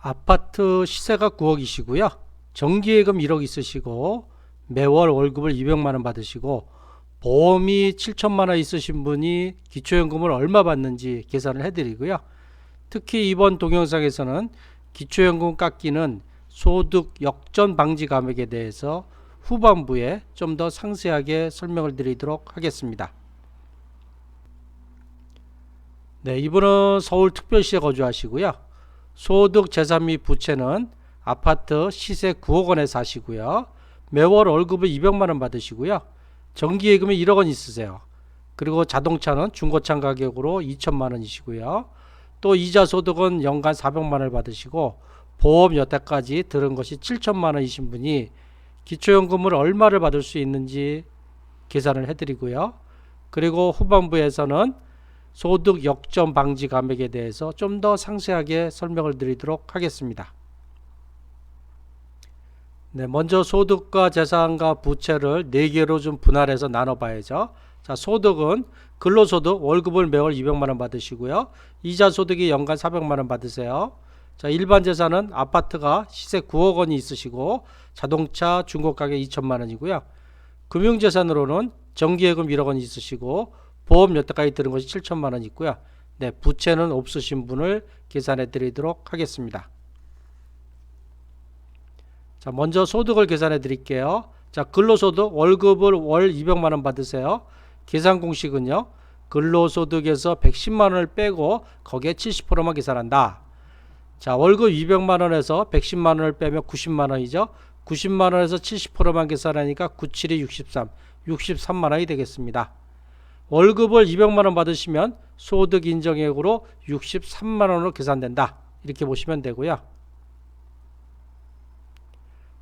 아파트 시세가 9억이시고요. 정기예금 1억 있으시고 매월 월급을 200만원 받으시고 보험이 7천만원 있으신 분이 기초연금을 얼마 받는지 계산을 해드리고요. 특히 이번 동영상에서는 기초연금 깎이는 소득 역전 방지 감액에 대해서 후반부에 좀 더 상세하게 설명을 드리도록 하겠습니다. 네, 이분은 서울특별시에 거주하시고요. 소득, 재산 및 부채는 아파트 시세 9억 원에 사시고요. 매월 월급을 200만원 받으시고요. 정기예금이 1억 원 있으세요. 그리고 자동차는 중고차 가격으로 2천만원이시고요. 또 이자 소득은 연간 400만원을 받으시고 보험 여태까지 들은 것이 7천만원이신 분이 기초연금을 얼마를 받을 수 있는지 계산을 해드리고요. 그리고 후반부에서는 소득 역전 방지 감액에 대해서 좀 더 상세하게 설명을 드리도록 하겠습니다. 네, 먼저 소득과 재산과 부채를 4개로 좀 분할해서 나눠봐야죠. 자, 소득은 근로소득 월급을 매월 200만원 받으시고요. 이자 소득이 연간 400만원 받으세요. 자, 일반 재산은 아파트가 시세 9억 원이 있으시고 자동차 중고 가격 2천만원이고요. 금융재산으로는 정기예금 1억 원이 있으시고 보험 여태까지 들은 것이 7천만원 있고요. 네, 부채는 없으신 분을 계산해 드리도록 하겠습니다. 자, 먼저 소득을 계산해 드릴게요. 자, 근로소득 월급을 월 200만원 받으세요. 계산 공식은요. 근로소득에서 110만원을 빼고 거기에 70%만 계산한다. 자, 월급 200만원에서 110만원을 빼면 90만원이죠. 90만원에서 70%만 계산하니까 97이 63, 63만원이 되겠습니다. 월급을 200만원 받으시면 소득 인정액으로 63만원으로 계산된다. 이렇게 보시면 되고요.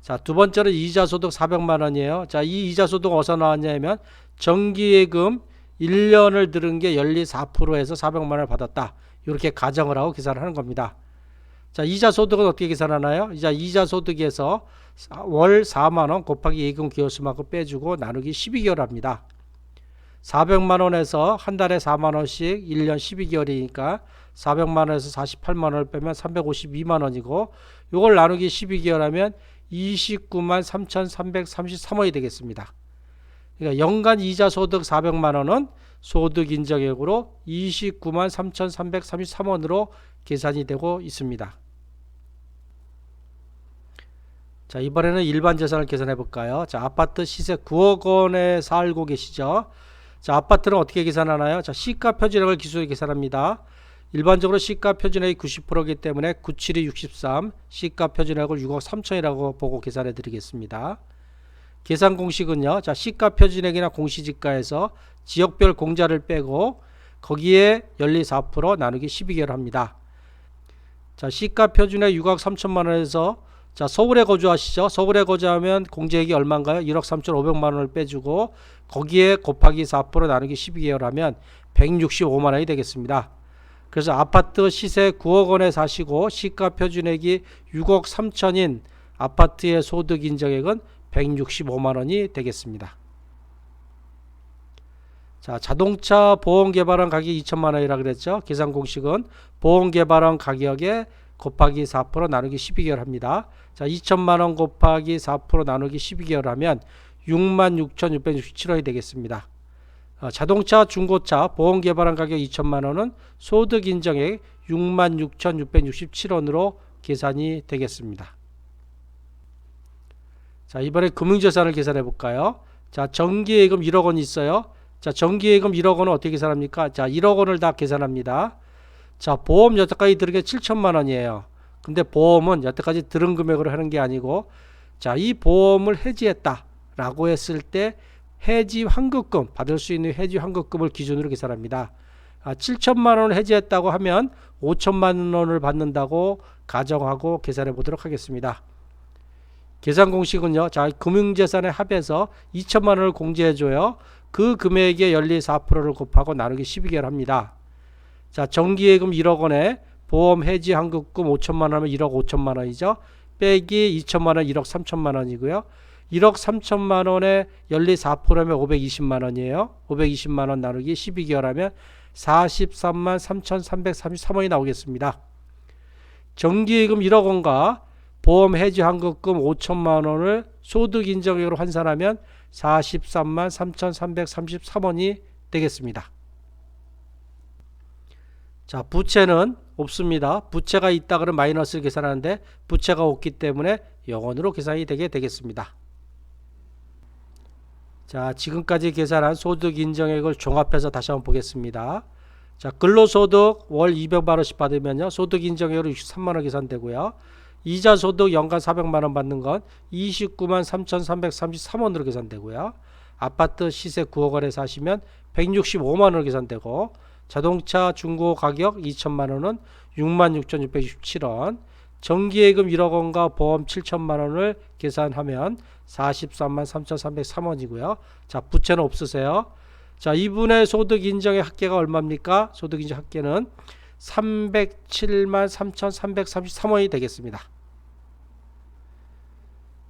자, 두 번째는 이자소득 400만원이에요. 자, 이 이자소득 어디서 나왔냐면 정기예금 1년을 들은 게 연리 4%에서 400만원을 받았다. 이렇게 가정을 하고 계산을 하는 겁니다. 자, 이자소득은 어떻게 계산하나요? 이자소득에서 월 4만원 곱하기 예금 기여수만큼 빼주고 나누기 12개월 합니다. 400만원에서 한 달에 4만원씩 1년 12개월이니까 400만원에서 48만원을 빼면 352만원이고 이걸 나누기 12개월 하면 29만 3,333원이 되겠습니다. 그러니까 연간 이자소득 400만원은 소득인정액으로 29만 3,333원으로 계산이 되고 있습니다. 자, 이번에는 일반 재산을 계산해 볼까요? 자, 아파트 시세 9억 원에 살고 계시죠? 자, 아파트는 어떻게 계산하나요? 자, 시가 표준액을 기준으로 계산합니다. 일반적으로 시가 표준액이 90%이기 때문에 97이 63, 시가 표준액을 6억 3천이라고 보고 계산해 드리겠습니다. 계산 공식은요. 자, 시가 표준액이나 공시지가에서 지역별 공자를 빼고 거기에 연리 4% 나누기 12개월 합니다. 자, 시가 표준액 6억 3천만 원에서 자, 서울에 거주하시죠. 서울에 거주하면 공제액이 얼마인가요? 1억 3,500만 원을 빼주고 거기에 곱하기 4% 나누기 12개월 하면 165만 원이 되겠습니다. 그래서 아파트 시세 9억 원에 사시고 시가 표준액이 6억 3천인 아파트의 소득 인정액은 165만 원이 되겠습니다. 자, 자동차 보험 개발원 가격이 2천만 원이라 그랬죠. 계산 공식은 보험 개발원 가격에 곱하기 4% 나누기 12개월 합니다. 자, 2천만 원 곱하기 4% 나누기 12개월 하면 66,667원이 되겠습니다. 자동차 중고차 보험 개발한 가격 2천만 원은 소득 인정액 66,667원으로 계산이 되겠습니다. 자, 이번에 금융재산을 계산해 볼까요? 자, 정기예금 1억 원 있어요. 자, 정기예금 1억 원은 어떻게 계산합니까? 자, 1억 원을 다 계산합니다. 자, 보험 여태까지 들은 게 7천만 원이에요. 근데 보험은 여태까지 들은 금액으로 하는 게 아니고 자, 이 보험을 해지했다 라고 했을 때 해지 환급금 받을 수 있는 해지 환급금을 기준으로 계산합니다. 7천만 원을 해지했다고 하면 5천만 원을 받는다고 가정하고 계산해 보도록 하겠습니다. 계산 공식은요. 자, 금융재산의 합해서 2천만 원을 공제해 줘요. 그 금액의 연리 4%를 곱하고 나누기 12개월 합니다. 자, 정기예금 1억 원에 보험 해지 환급금 5천만 원 하면 1억 5천만 원이죠. 빼기 2천만 원 1억 3천만 원이고요. 1억 3천만 원에 연리 4%면 520만 원이에요. 520만 원 나누기 12개월 하면 43만 3,333원이 나오겠습니다. 정기예금 1억 원과 보험 해지 환급금 5천만 원을 소득 인정액으로 환산하면 43만 3,333원이 되겠습니다. 자, 부채는 없습니다. 부채가 있다 그러면 마이너스를 계산하는데 부채가 없기 때문에 0원으로 계산이 되게 되겠습니다. 자, 지금까지 계산한 소득 인정액을 종합해서 다시 한번 보겠습니다. 자, 근로소득 월 200만 원씩 받으면요, 소득 인정액으로 63만 원 계산되고요. 이자 소득 연간 400만 원 받는 건 29만 3,333원으로 계산되고요. 아파트 시세 9억 원에 사시면 165만 원으로 계산되고, 자동차 중고 가격 2천만 원은 66,667원, 정기예금 1억 원과 보험 7천만 원을 계산하면 43만 3,303원이고요. 자, 부채는 없으세요. 자, 이분의 소득 인정의 합계가 얼마입니까? 소득 인정 합계는 307만 3,333원이 되겠습니다.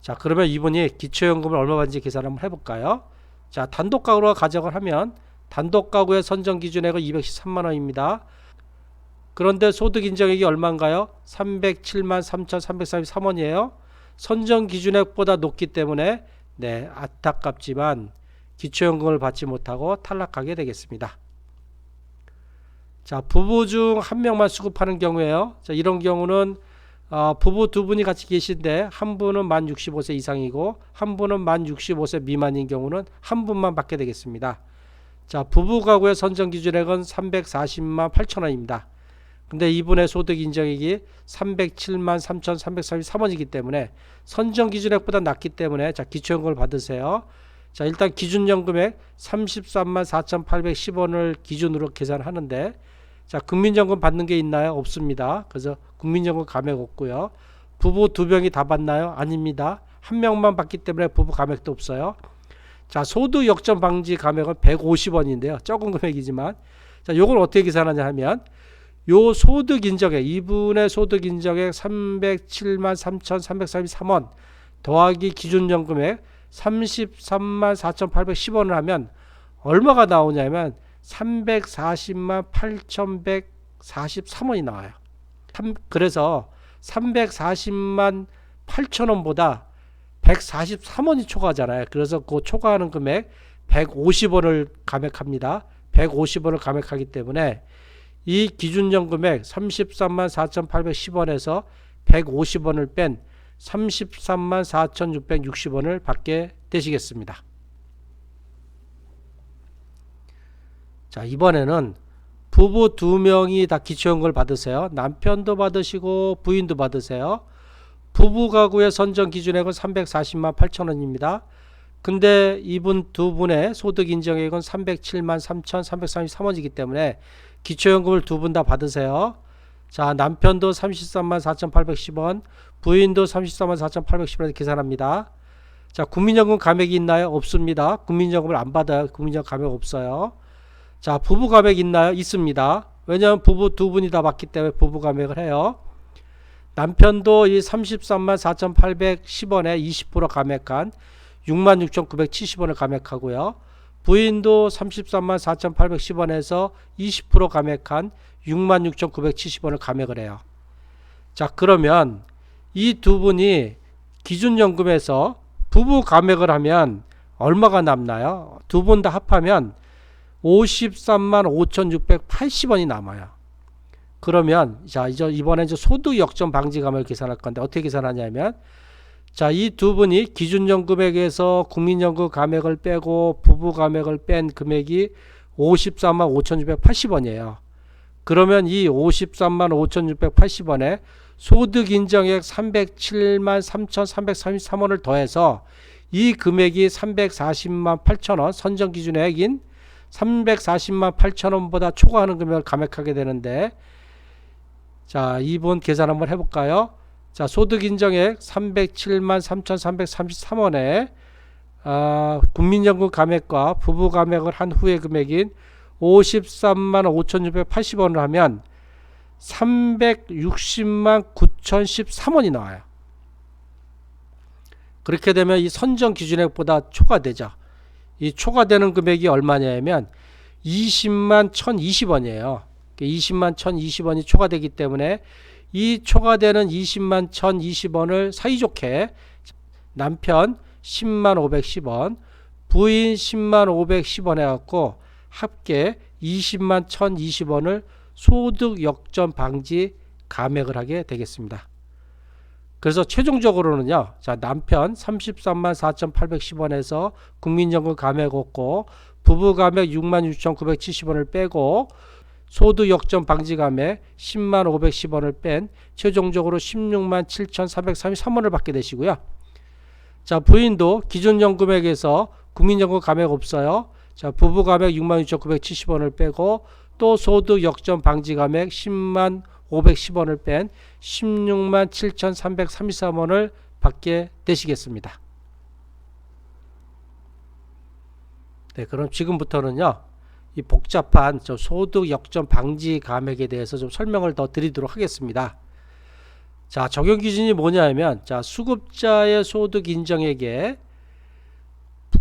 자, 그러면 이분이 기초연금을 얼마 받는지 계산 한번 해볼까요? 자, 단독가구로 가정을 하면 단독가구의 선정기준액은 213만 원입니다. 그런데 소득 인정액이 얼마인가요? 307만 3,333원이에요. 선정기준액보다 높기 때문에 안타깝지만 기초연금을 받지 못하고 탈락하게 되겠습니다. 자, 부부 중 한 명만 수급하는 경우에요. 자, 이런 경우는 부부 두 분이 같이 계신데 한 분은 만 65세 이상이고 한 분은 만 65세 미만인 경우는 한 분만 받게 되겠습니다. 자, 부부 가구의 선정 기준액은 340만 8천 원입니다. 근데 이분의 소득 인정액이 307만 3,333원이기 때문에 선정 기준액보다 낮기 때문에 자, 기초연금을 받으세요. 자, 일단 기준연금액 33만 4,810원을 기준으로 계산하는데, 자, 국민연금 받는 게 있나요? 없습니다. 그래서 국민연금 감액 없고요. 부부 두 명이 다 받나요? 아닙니다. 한 명만 받기 때문에 부부 감액도 없어요. 자, 소득 역전 방지 감액은 150원인데요. 적은 금액이지만, 자, 요걸 어떻게 계산하냐 하면, 요 소득 인정액, 이분의 소득 인정액 307만 3,333원 더하기 기준연금액 33만 4,810원을 하면 얼마가 나오냐면 340만 8,143원이 나와요. 그래서 340만 8천원보다 143원이 초과하잖아요. 그래서 그 초과하는 금액 150원을 감액합니다. 150원을 감액하기 때문에 이 기준연 금액 33만 4,810원에서 150원을 뺀 33만 4,660원을 받게 되시겠습니다. 자, 이번에는 부부 두 명이 다 기초연금을 받으세요. 남편도 받으시고 부인도 받으세요. 부부 가구의 선정 기준액은 340만 8천원입니다. 근데 이분 두 분의 소득 인정액은 307만 3,333원이기 때문에 기초연금을 두 분 다 받으세요. 자, 남편도 33만 4,810원, 부인도 33만 4,810원에 계산합니다. 자, 국민연금 감액이 있나요? 없습니다. 국민연금을 안 받아요. 국민연금 감액 없어요. 자, 부부 감액 있나요? 있습니다. 왜냐하면 부부 두 분이 다 받기 때문에 부부 감액을 해요. 남편도 이 33만 4,810원에 20% 감액한 66,970원을 감액하고요. 부인도 33만 4,810원에서 20% 감액한 66,970원을 감액을 해요. 자, 그러면 이 두 분이 기준연금에서 부부 감액을 하면 얼마가 남나요? 두 분 다 합하면 53만 5,680원이 남아요. 그러면 자, 이번에 소득 역전 방지 감액을 계산할 건데 어떻게 계산하냐면, 자, 이 두 분이 기준연금액에서 국민연금 감액을 빼고 부부 감액을 뺀 금액이 54만 5,680원이에요. 그러면 이 53만 5,680원에 소득 인정액 307만 3,333원을 더해서 이 금액이 340만 8천원, 선정 기준액인 340만 8천원보다 초과하는 금액을 감액하게 되는데, 자, 이분 계산 한번 해볼까요? 자, 소득 인정액 307만 3,333원에 국민연금 감액과 부부 감액을 한 후의 금액인 53만 5,680원을 하면 360만 9,013원이 나와요. 그렇게 되면 이 선정 기준액보다 초과되죠. 이 초과되는 금액이 얼마냐면 20만 1,020원이에요. 20만 1,020원이 초과되기 때문에 이 초과되는 20만 1020원을 사이좋게 남편 10만 510원, 부인 10만 510원 해갖고 합계 20만 1020원을 소득 역전 방지 감액을 하게 되겠습니다. 그래서 최종적으로는요, 자, 남편 33만 4,810원에서 국민연금 감액 없고 부부 감액 6만 6,970원을 빼고 소득 역전 방지 감액 10만 510원을 뺀 최종적으로 16만 7,433원을 받게 되시고요. 자, 부인도 기준연금액에서 국민연금 감액 없어요. 자, 부부 감액 6만 6,970원을 빼고 또 소득 역전 방지 감액 10만 510원을 뺀 16만 7,333원을 받게 되시겠습니다. 네, 그럼 지금부터는요, 이 복잡한 소득 역전 방지 감액에 대해서 좀 설명을 더 드리도록 하겠습니다. 자, 적용 기준이 뭐냐면, 자, 수급자의 소득 인정액에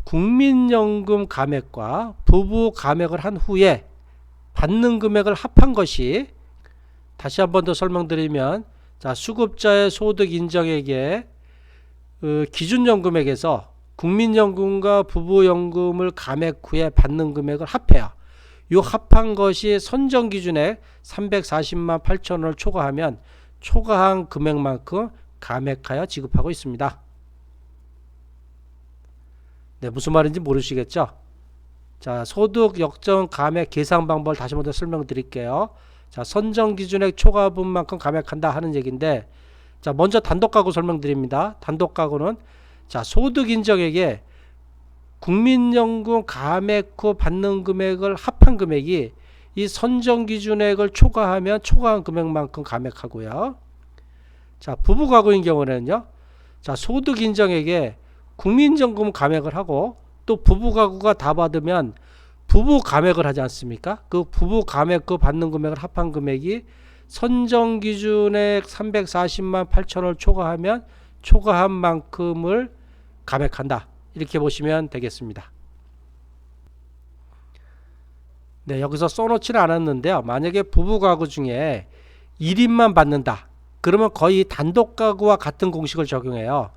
국민연금 감액과 부부 감액을 한 후에 받는 금액을 합한 것이, 다시 한 번 더 설명드리면, 자, 수급자의 소득 인정액에 기준연금액에서 국민연금과 부부연금을 감액 후에 받는 금액을 합해요. 이 합한 것이 선정기준액 340만 8천원을 초과하면 초과한 금액만큼 감액하여 지급하고 있습니다. 네, 무슨 말인지 모르시겠죠? 자, 소득 역전 감액 계산 방법을 다시 한번 더 설명드릴게요. 자, 선정기준액 초과분만큼 감액한다 하는 얘기인데, 자, 먼저 단독가구 설명드립니다. 단독가구는, 자, 소득 인정액에 국민연금 감액 후 받는 금액을 합한 금액이 이 선정기준액을 초과하면 초과한 금액만큼 감액하고요. 자, 부부가구인 경우는요, 자, 소득 인정액에 국민연금 감액을 하고 또 부부가구가 다 받으면 부부 감액을 하지 않습니까? 그 부부 감액 그 받는 금액을 합한 금액이 선정기준액 340만 8천원을 초과하면 초과한 만큼을 감액한다. 이렇게 보시면 되겠습니다. 네, 여기서 써놓지는 않았는데요. 만약에 부부가구 중에 1인만 받는다. 그러면 거의 단독가구와 같은 공식을 적용해요.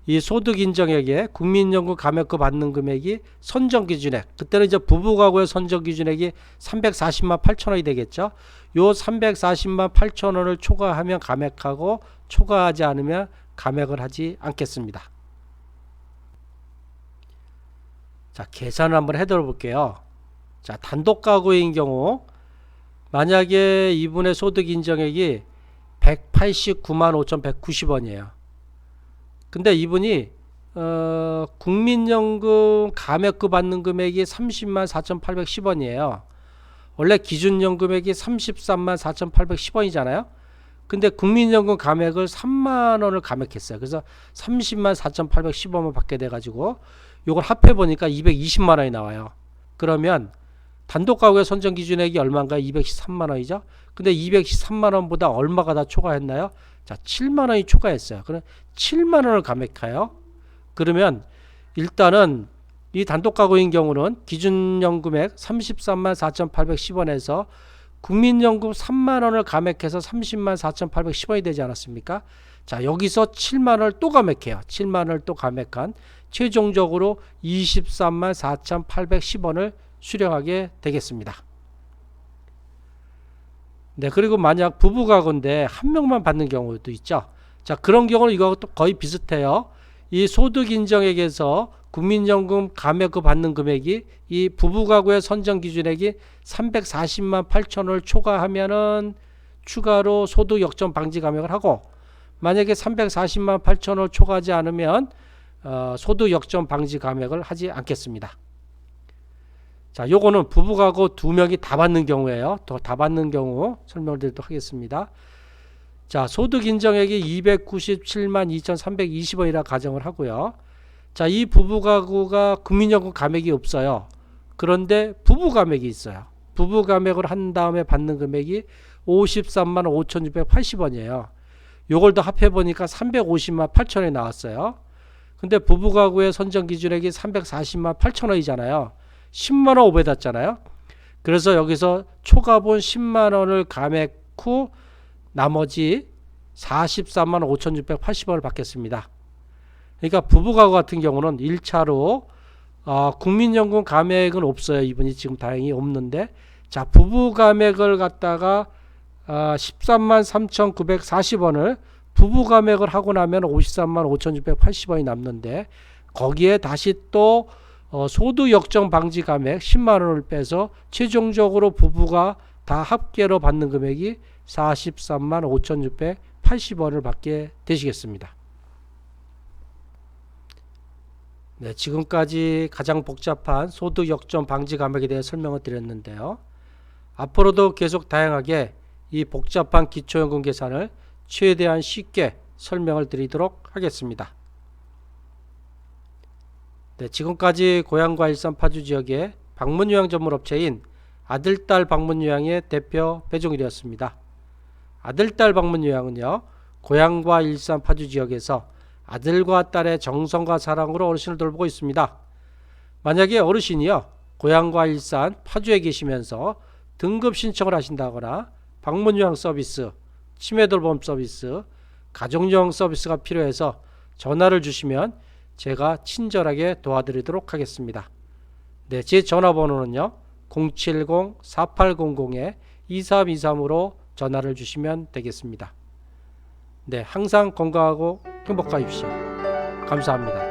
이 소득 인정액에 국민연금 감액금 받는 금액이 선정기준액, 그때는 이제 부부가구의 선정기준액이 340만 8천원이 되겠죠. 요 340만 8천원을 초과하면 감액하고 초과하지 않으면 감액을 하지 않겠습니다. 자, 계산을 한번 해드려 볼게요. 자, 단독가구인 경우 만약에 이분의 소득 인정액이 189만 5,190원이에요. 근데 이분이 국민연금 감액금 받는 금액이 30만 4,810원이에요. 원래 기준연금액이 33만 4,810원이잖아요. 근데 국민연금 감액을 3만 원을 감액했어요. 그래서 30만 4,810원만 받게 돼가지고 이걸 합해보니까 220만 원이 나와요. 그러면 단독가구의 선정기준액이 얼마인가요? 213만 원이죠. 근데 213만 원보다 얼마가 더 초과했나요? 자, 7만 원이 초과했어요. 그럼 7만 원을 감액해요. 그러면 일단은 이 단독가구인 경우는 기준연금액 33만 4,810원에서 국민연금 3만 원을 감액해서 30만 4,810원이 되지 않았습니까? 자, 여기서 7만 원을 또 감액해요. 7만 원을 또 감액한 최종적으로 23만 4,810원을 수령하게 되겠습니다. 네, 그리고 만약 부부가구인데 한 명만 받는 경우도 있죠. 자, 그런 경우는 이거하고 거의 비슷해요. 이 소득 인정액에서 국민연금 감액 받는 금액이 이 부부가구의 선정기준액이 340만 8천원을 초과하면은 추가로 소득 역전 방지 감액을 하고, 만약에 340만 8천원을 초과하지 않으면 소득 역전 방지 감액을 하지 않겠습니다. 자, 요거는 부부가구 두 명이 다 받는 경우예요. 다 받는 경우 설명을 드리도록 하겠습니다. 자, 소득 인정액이 297만 2,320원이라 가정을 하고요. 자, 이 부부가구가 국민연금 감액이 없어요. 그런데 부부 감액이 있어요. 부부 감액을 한 다음에 받는 금액이 53만 5,680원이에요. 요걸 더 합해 보니까 350만 8천원이 나왔어요. 근데 부부가구의 선정 기준액이 340만 8천원이잖아요. 10만 원 오배됐잖아요. 그래서 여기서 초과분 10만 원을 감액 후 나머지 44만 5,680원을 받겠습니다. 그러니까 부부가구 같은 경우는 1차로 국민연금 감액은 없어요. 이분이 지금 다행히 없는데, 자, 부부 감액을 갖다가 13만 3,940원을 부부 감액을 하고 나면 53만 5,680원이 남는데, 거기에 다시 또 소득 역정 방지 감액 10만 원을 빼서 최종적으로 부부가 다 합계로 받는 금액이 43만 5,680원을 받게 되시겠습니다. 네, 지금까지 가장 복잡한 소득 역전 방지 감액에 대해 설명을 드렸는데요. 앞으로도 계속 다양하게 이 복잡한 기초연금 계산을 최대한 쉽게 설명을 드리도록 하겠습니다. 네, 지금까지 고양과 일산 파주 지역의 방문요양 전문업체인 아들딸 방문요양의 대표 배종이 되었습니다. 아들딸 방문요양은요, 고양과 일산 파주 지역에서 아들과 딸의 정성과 사랑으로 어르신을 돌보고 있습니다. 만약에 어르신이요, 고양과 일산 파주에 계시면서 등급 신청을 하신다거나 방문요양 서비스, 치매돌봄 서비스, 가족요양 서비스가 필요해서 전화를 주시면 제가 친절하게 도와드리도록 하겠습니다. 네, 제 전화번호는요 070-4800-2323으로 전화를 주시면 되겠습니다. 네, 항상 건강하고 행복하십시오. 감사합니다.